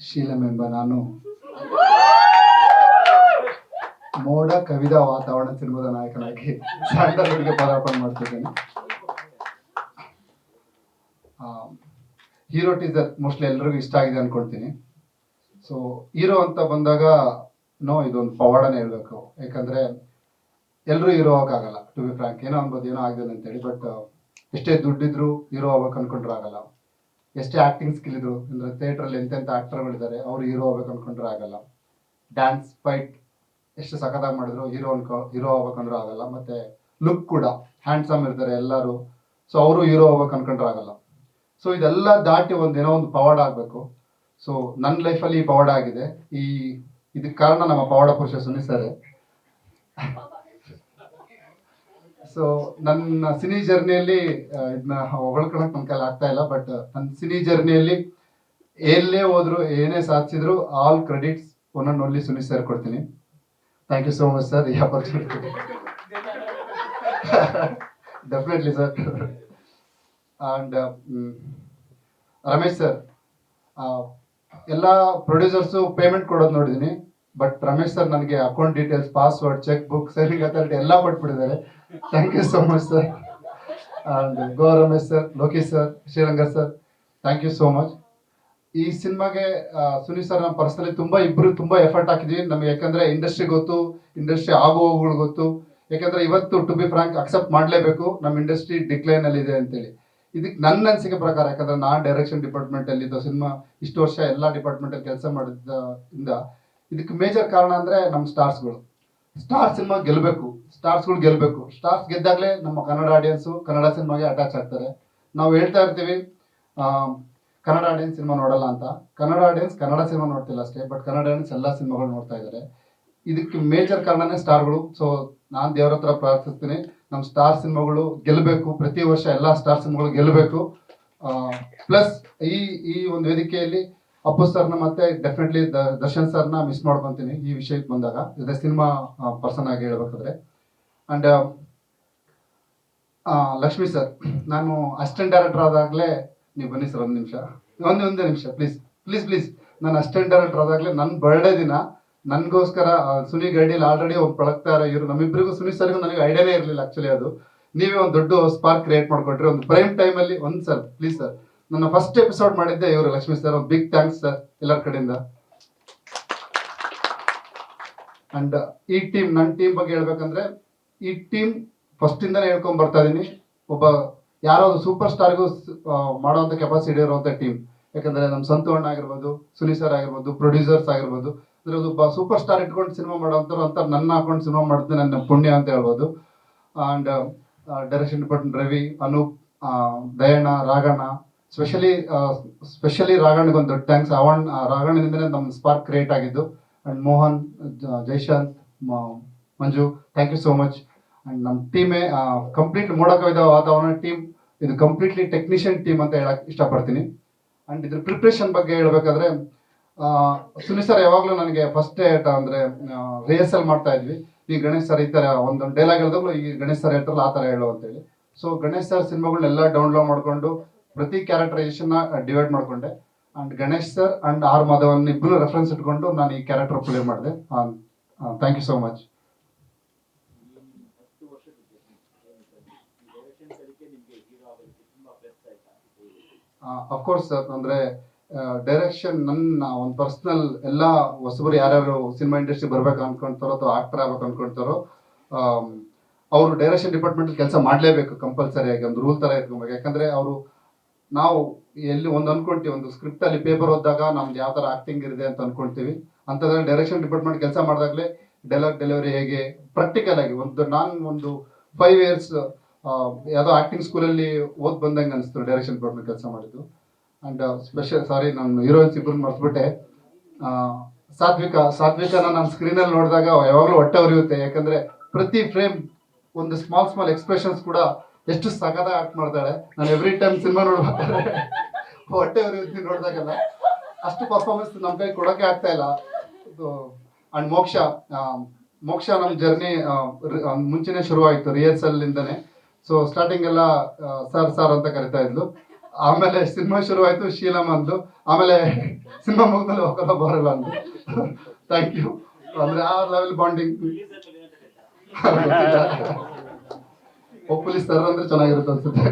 ಶೀಲಮೆಂಬ ನಾನು ಮೋಡ ಕವಿದ ವಾತಾವರಣ ಸಿನಿಮಾದ ನಾಯಕನಾಗಿ ಸ್ಯಾಂಡಲ್ವುಡ್ಗೆ ಪದಾರ್ಪಣೆ ಮಾಡ್ತಿದ್ದೇನೆ. ಹೀರೋ ಟೀಸರ್ ಮೋಸ್ಟ್ಲಿ ಎಲ್ರಿಗೂ ಇಷ್ಟ ಆಗಿದೆ ಅನ್ಕೊಳ್ತೀನಿ. ಸೊ ಹೀರೋ ಅಂತ ಬಂದಾಗ ಇದೊಂದು ಪವಾಡನೇ ಹೇಳ್ಬೇಕು. ಯಾಕಂದ್ರೆ ಎಲ್ಲರೂ ಹೀರೋ ಆಗಲ್ಲ, ಟು ಬಿ ಫ್ರಾಂಕ್. ಏನೋ ಅನ್ಬೋದು ಏನೋ ಆಗಿದೆ ಅಂತೇಳಿ, ಬಟ್ ಎಷ್ಟೇ ದುಡ್ಡಿದ್ರು ಹೀರೋ ಆಗ್ಬೇಕು ಅನ್ಕೊಂಡ್ರೆ ಆಗಲ್ಲ. ಎಷ್ಟೇ ಆಕ್ಟಿಂಗ್ ಸ್ಕಿಲ್ ಇದ್ರು, ಅಂದ್ರೆ ಥಿಯೇಟ್ರಲ್ಲಿ ಎಂತೆಂಥ ಆಕ್ಟರ್ಗಳಿದ್ದಾರೆ, ಅವ್ರು ಹೀರೋ ಆಗ್ಬೇಕು ಅನ್ಕೊಂಡ್ರೆ ಆಗಲ್ಲ. ಡ್ಯಾನ್ಸ್ ಫೈಟ್ ಎಷ್ಟು ಸಖತ್ತಾಗಿ ಮಾಡಿದ್ರು ಹೀರೋ ಆಗ್ಬೇಕಂದ್ರೂ ಆಗಲ್ಲ. ಮತ್ತೆ ಲುಕ್ ಕೂಡ ಹ್ಯಾಂಡ್ಸಮ್ ಇರ್ತಾರೆ ಎಲ್ಲರೂ, ಸೊ ಅವರು ಹೀರೋ ಆಗ್ಬೇಕು ಅನ್ಕೊಂಡ್ರೆ ಆಗಲ್ಲ. ಸೊ ಇದೆಲ್ಲ ದಾಟಿ ಏನೋ ಒಂದು ಪವಾಡ ಆಗಬೇಕು. ಸೊ ನನ್ನ ಲೈಫಲ್ಲಿ ಈ ಪವಾಡ ಆಗಿದೆ. ಇದಕ್ಕೆ ಕಾರಣ ನಮ್ಮ ಪವಾಡ ಪುರುಷ ಸುನಿ ಸರ್. ಸೊ ನನ್ನ ಸಿನಿ ಜರ್ನಿಯಲ್ಲಿ ಇದನ್ನ ಹೊಗಳ್ಕೊಳಕ್ ನನ್ನ ಕೈಲಿ ಆಗ್ತಾ ಇಲ್ಲ, ಬಟ್ ನನ್ನ ಸಿನಿ ಜರ್ನಿಯಲ್ಲಿ ಎಲ್ಲೇ ಹೋದ್ರು ಏನೇ ಸಾಧಿಸಿದ್ರು all credits one and only Suni sir ಕೊಡ್ತೀನಿ. Thank you so much sir, ಈ opportunity. Definitely sir. And Ramesh sir, ಎಲ್ಲ ಪ್ರೊಡ್ಯೂಸರ್ಸು ಪೇಮೆಂಟ್ ಕೊಡೋದು ನೋಡಿದ್ದೀನಿ, ಬಟ್ ರಮೇಶ್ ಸರ್ ನನಗೆ account details, password, cheque book, saving authority ಎಲ್ಲ ಕೊಟ್ಬಿಟ್ಟಿದ್ದಾರೆ. Thank you so much sir. And go Ramesh sir, Lokesh sir, ಶ್ರೀರಂಗರ್ sir, thank you so much. ಈ ಸಿನಿಮಾಗೆ ಸುನಿ ಸರ್ ನಮ್ಮ ಪರ್ಸನಲಿ ಇಬ್ರು ತುಂಬಾ ಎಫರ್ಟ್ ಹಾಕಿದ್ವಿ ನಮಗೆ. ಯಾಕಂದ್ರೆ ಇಂಡಸ್ಟ್ರಿ ಗೊತ್ತು, ಇಂಡಸ್ಟ್ರಿ ಆಗೋ ಹೋಗುಗಳು ಗೊತ್ತು. ಯಾಕಂದ್ರೆ ಇವತ್ತು ಟು ಬಿ ಫ್ರಾಂಕ್ ಅಕ್ಸೆಪ್ಟ್ ಮಾಡಲೇಬೇಕು, ನಮ್ಮ ಇಂಡಸ್ಟ್ರಿ ಡಿಕ್ಲೈನ್ ಅಲ್ಲಿ ಇದೆ ಅಂತೇಳಿ. ಇದಕ್ಕೆ ನನ್ನ ಅನಿಸಿಕೆ ಪ್ರಕಾರ, ಯಾಕಂದ್ರೆ ನಾನು ಡೈರೆಕ್ಷನ್ ಡಿಪಾರ್ಟ್ಮೆಂಟ್ ಅಲ್ಲಿ ಇದ್ದು ಸಿನಿಮಾ ಇಷ್ಟು ವರ್ಷ ಎಲ್ಲ ಡಿಪಾರ್ಟ್ಮೆಂಟ್ ಅಲ್ಲಿ ಕೆಲಸ ಮಾಡಿದ್ದ ಇದಕ್ಕೆ ಮೇಜರ್ ಕಾರಣ ಅಂದ್ರೆ ನಮ್ಮ ಸ್ಟಾರ್ಸ್ಗಳು. ಸ್ಟಾರ್ ಸಿನಿಮಾ ಗೆಲ್ಲಬೇಕು, ಸ್ಟಾರ್ಸ್ಗಳು ಗೆಲ್ಲಬೇಕು. ಸ್ಟಾರ್ಸ್ ಗೆದ್ದಾಗಲೇ ನಮ್ಮ ಕನ್ನಡ ಆಡಿಯನ್ಸು ಕನ್ನಡ ಸಿನಿಮಾಗೆ ಅಟ್ಯಾಚ್ ಆಗ್ತಾರೆ. ನಾವು ಹೇಳ್ತಾ ಇರ್ತೀವಿ ಕನ್ನಡ ಆಡಿಯನ್ಸ್ ಸಿನಿಮಾ ನೋಡಲ್ಲ ಅಂತ. ಕನ್ನಡ ಆಡಿಯನ್ಸ್ ಕನ್ನಡ ಸಿನಿಮಾ ನೋಡ್ತಿಲ್ಲ ಅಷ್ಟೇ, ಬಟ್ ಕನ್ನಡ ಆಡಿಯನ್ಸ್ ಎಲ್ಲ ಸಿನಿಮಾಗಳು ನೋಡ್ತಾ ಇದ್ದಾರೆ. ಇದಕ್ಕೆ ಮೇಜರ್ ಕಾರಣನೇ ಸ್ಟಾರ್ಗಳು. ಸೊ ನಾನು ದೇವ್ರ ಹತ್ರ ಪ್ರಾರ್ಥಿಸ್ತೀನಿ, ನಮ್ಮ ಸ್ಟಾರ್ ಸಿನಿಮಾಗಳು ಗೆಲ್ಲಬೇಕು. ಪ್ರತಿ ವರ್ಷ ಎಲ್ಲ ಸ್ಟಾರ್ ಸಿನಿಮಾಗಳು ಗೆಲ್ಲಬೇಕು. ಪ್ಲಸ್ ಈ ಒಂದು ವೇದಿಕೆಯಲ್ಲಿ ಅಪ್ಪು ಸರ್ನ ಮತ್ತೆ ಡೆಫಿನೆಟ್ಲಿ ದರ್ಶನ್ ಸರ್ನ ಮಿಸ್ ಮಾಡ್ಕೊತೀನಿ ಈ ವಿಷಯಕ್ಕೆ ಬಂದಾಗ, ಇದೇ ಸಿನಿಮಾ ಪರ್ಸನ್ ಆಗಿ ಹೇಳ್ಬೇಕಾದ್ರೆ. ಅಂಡ್ ಲಕ್ಷ್ಮಿ ಸರ್, ನಾನು ಅಸಿಸ್ಟೆಂಟ್ ಡೈರೆಕ್ಟರ್ ಆದಾಗಲೇ, ನೀವು ಬನ್ನಿ ಸರ್ ಒಂದೇ ನಿಮಿಷ ಪ್ಲೀಸ್ ಪ್ಲೀಸ್ ಪ್ಲೀಸ್. ನಾನು ಅಸಿಸ್ಟೆಂಟ್ ಡೈರೆಕ್ಟರ್ ಆದಾಗಲೇ ನನ್ನ ಬರ್ಡೇ ದಿನ ನನಗೋಸ್ಕರ ಸುನಿ ಗೈಡಿಯಲ್ಲಿ ಆಲ್ರೆಡಿ ಒಂದು ಪಳಗ್ತಾ ಇರೋ ಇವರು ನಮ್ಮಿಬ್ಬರಿಗೂ, ಸುನಿ ಸರ್ಗೂ ನನಗೆ ಐಡಿಯಾನೇ ಇರಲಿಲ್ಲ ಆಕ್ಚುಲಿ. ಅದು ನೀವೇ ಒಂದು ದೊಡ್ಡ ಸ್ಪಾರ್ಕ್ ಕ್ರಿಯೇಟ್ ಮಾಡ್ಕೊಟ್ರಿ ಒಂದು ಪ್ರೈಮ್ ಟೈಮಲ್ಲಿ. ಒಂದು ಸರ್ ಪ್ಲೀಸ್ ಸರ್, ನನ್ನ ಫಸ್ಟ್ ಎಪಿಸೋಡ್ ಮಾಡಿದ್ದೆ ಇವರು ಲಕ್ಷ್ಮಿ ಸರ್. ಒಂದು ಬಿಗ್ ಥ್ಯಾಂಕ್ಸ್ ಸರ್ ಎಲ್ಲರ ಕಡೆಯಿಂದ. ಅಂಡ್ ಈ ಟೀಮ್, ನನ್ನ ಟೀಮ್ ಬಗ್ಗೆ ಹೇಳ್ಬೇಕಂದ್ರೆ, ಈ ಟೀಮ್ ಫಸ್ಟ್ ಇಂದಾನೆ ಹೇಳ್ಕೊಂಡ್ ಬರ್ತಾ ಇದೀನಿ. ಒಬ್ಬ ಯಾರೋ ಸೂಪರ್ ಸ್ಟಾರ್ಗೂ ಮಾಡೋವಂಥ ಕೆಪಾಸಿಟಿ ಇರುವಂಥ ಟೀಮ್. ಯಾಕಂದ್ರೆ ನಮ್ಮ ಸಂತು ಅಣ್ಣ ಆಗಿರ್ಬೋದು, ಸುನಿ ಸರ್ ಆಗಿರ್ಬೋದು, ಪ್ರೊಡ್ಯೂಸರ್ಸ್ ಆಗಿರ್ಬೋದು, ಅಂದ್ರೆ ಒಬ್ಬ ಸೂಪರ್ ಸ್ಟಾರ್ ಇಟ್ಕೊಂಡು ಸಿನಿಮಾ ಮಾಡೋವಂಥವ್ರು ಅಂತ ನನ್ನ ಹಾಕೊಂಡು ಸಿನಿಮಾ ಮಾಡಿದ್ರೆ ನನ್ನ ಪುಣ್ಯ ಅಂತ ಹೇಳ್ಬೋದು. And direction department Ravi, Anoop, Dayanna, Raghanna, specially ರಾಘಣ್ಣಗೆ ಒಂದು ದೊಡ್ಡ ಥ್ಯಾಂಕ್ಸ್. ರಾಘಣ್ಣನಿಂದನೇ ನಮ್ಮ ಸ್ಪಾರ್ಕ್ ಕ್ರಿಯೇಟ್ ಆಗಿದ್ದು. And Mohan, Jaishant, Manju, thank you so much. And ನಮ್ಮ ಟೀಮೇ ಕಂಪ್ಲೀಟ್ ಮೋಡ ಕವಿದ ವಾತಾವರಣ ಟೀಮ್. ಇದು ಕಂಪ್ಲೀಟ್ಲಿ ಟೆಕ್ನಿಷಿಯನ್ ಟೀಮ್ ಅಂತ ಹೇಳಕ್ ಇಷ್ಟಪಡ್ತೀನಿ. ಅಂಡ್ ಇದ್ರ ಪ್ರಿಪ್ರೇಷನ್ ಬಗ್ಗೆ ಹೇಳ್ಬೇಕಾದ್ರೆ, ಸುನಿ ಸರ್ ಯಾವಾಗಲೂ ನನಗೆ ಫಸ್ಟ್ ಅಂದ್ರೆ ರಿಹರ್ಸಲ್ ಮಾಡ್ತಾ ಇದ್ವಿ. ಈ ಗಣೇಶ್ ಸರ್ ಈ ತರ ಒಂದೊಂದು ಡೈಲಾಗ್ ಹೇಳಿದಾಗಲೂ ಈ ಗಣೇಶ್ ಸರ್ ಹೇಳ್ತಾರಲ್ಲ ಆ ತರ ಹೇಳು ಅಂತೇಳಿ. ಸೊ ಗಣೇಶ್ ಸರ್ ಸಿನಿಮಾಗಳನ್ನೆಲ್ಲ ಡೌನ್ಲೋಡ್ ಮಾಡ್ಕೊಂಡು ಪ್ರತಿ ಕ್ಯಾರೆಕ್ಟರೈಸೇಷನ್ ಡಿವೈಡ್ ಮಾಡ್ಕೊಂಡೆ. And Ganesh sir and R Madhavan ಇಬ್ಬರು ರೆಫರೆನ್ಸ್ ಇಟ್ಕೊಂಡು ನಾನು ಈ ಕ್ಯಾರೆಕ್ಟರ್ ಪ್ಲೇ ಮಾಡಿದೆ. Thank you so much. Of course sir, ಅಂದ್ರೆ ಡೈರೆಕ್ಷನ್ ನನ್ನ ಒಂದು ಪರ್ಸನಲ್, ಎಲ್ಲ ಹೊಸಬರು ಯಾರ್ಯಾರು ಸಿನಿಮಾ ಇಂಡಸ್ಟ್ರಿ ಬರ್ಬೇಕು ಅನ್ಕೊಂತಾರೋ ಅಥವಾ ಆಕ್ಟರ್ ಆಗ್ಬೇಕು ಅನ್ಕೊಂತಾರೋ ಅವರು ಡೈರೆಕ್ಷನ್ ಡಿಪಾರ್ಟ್ಮೆಂಟ್ ಕೆಲಸ ಮಾಡಲೇಬೇಕು ಕಂಪಲ್ಸರಿಯಾಗಿ. ಒಂದು ರೂಲ್ ತರ ಇಟ್ಕೊಬೇಕು. ಯಾಕಂದ್ರೆ ನಾವು ಎಲ್ಲಿ ಒಂದು ಅನ್ಕೊಂತೀವಿ, ಒಂದು ಸ್ಕ್ರಿಪ್ಟ್ ಅಲ್ಲಿ ಪೇಪರ್ ಓದಿದಾಗ ನಮ್ದು ಯಾವ ತರ ಆಕ್ಟಿಂಗ್ ಇದೆ ಅಂತ ಅನ್ಕೊಂತೀವಿ. ಅಂತದ್ರಲ್ಲಿ ಡೈರೆಕ್ಷನ್ ಡಿಪಾರ್ಟ್ಮೆಂಟ್ ಕೆಲಸ ಮಾಡಿದಾಗಲೇ ಡೈಲಾಗ್ ಡೆಲಿವರಿ ಹೇಗೆ ಪ್ರಾಕ್ಟಿಕಲ್ ಆಗಿ ನಾನು ಒಂದು 5 years ಯಾವುದೋ ಆಕ್ಟಿಂಗ್ ಸ್ಕೂಲಲ್ಲಿ ಬಂದಂಗೆ ಅನಿಸ್ತು ಡೈರೆಕ್ಷನ್ ಡಿಪಾರ್ಟ್ಮೆಂಟ್ ಕೆಲಸ ಮಾಡಿದ್ದು. ಅಂಡ್ ಸ್ಪೆಷಲ್ ಸಾರಿ, ನಾನು ಹೀರೋಯಿನ್ಸ್ ಇಬ್ಬರು ಮರ್ತ್ಬಿಟ್ಟೆ. ಸಾತ್ವಿಕನ ನಾನು ಸ್ಕ್ರೀನಲ್ಲಿ ನೋಡಿದಾಗ ಯಾವಾಗಲೂ ಹೊಟ್ಟೆ ಉರಿಯುತ್ತೆ. ಯಾಕಂದ್ರೆ ಪ್ರತಿ ಫ್ರೇಮ್ ಒಂದು ಸ್ಮಾಲ್ ಎಕ್ಸ್ಪ್ರೆಷನ್ಸ್ ಕೂಡ ಎಷ್ಟು ಸಖತ್ತಾಗಿ ಆಕ್ಟ್ ಮಾಡ್ತಾಳೆ. ನಾನು ಎವ್ರಿ ಟೈಮ್ ಸಿನಿಮಾ ನೋಡ್ಬೇಕಾದ್ರೆ ಹೊಟ್ಟೆ ಉರಿಯುತ್ತೆ ನೋಡಿದಾಗಲ್ಲ. ಅಷ್ಟು ಪರ್ಫಾರ್ಮೆನ್ಸ್ ನಮ್ಮ ಕೈ ಕೊಡೋಕೆ ಆಗ್ತಾ ಇಲ್ಲ. ಅಂಡ್ ಮೋಕ್ಷ ನಮ್ಮ ಜರ್ನಿ ಮುಂಚೆನೆ ಶುರುವಾಯಿತು ರಿಹರ್ಸಲ್ ಇಂದಾನೆ. ಸೊ ಸ್ಟಾರ್ಟಿಂಗ್ ಎಲ್ಲ ಸರ್ ಅಂತ ಕರಿತಾ ಇದ್ಲು. ಆಮೇಲೆ ಸಿನಿಮಾ ಶುರುವಾಯಿತು, ಶೀಲಮ್ಮ ಅಂದ್ಲು. ಆಮೇಲೆ ಸಿನಿಮಾ ಮುಗಿದ್ಮೇಲೆ ಹೋಗಲ್ಲ ಬರಲ್ಲ ಅಂದ್ಲು. Thank you. ಅಂದರೆ ಆ ಲೆವೆಲ್ ಬಾಂಡಿಂಗ್. ಹೋಪ್ಫುಲಿ ಸರ್ ಅಂದರೆ ಚೆನ್ನಾಗಿರುತ್ತೆ ಅನ್ಸುತ್ತೆ.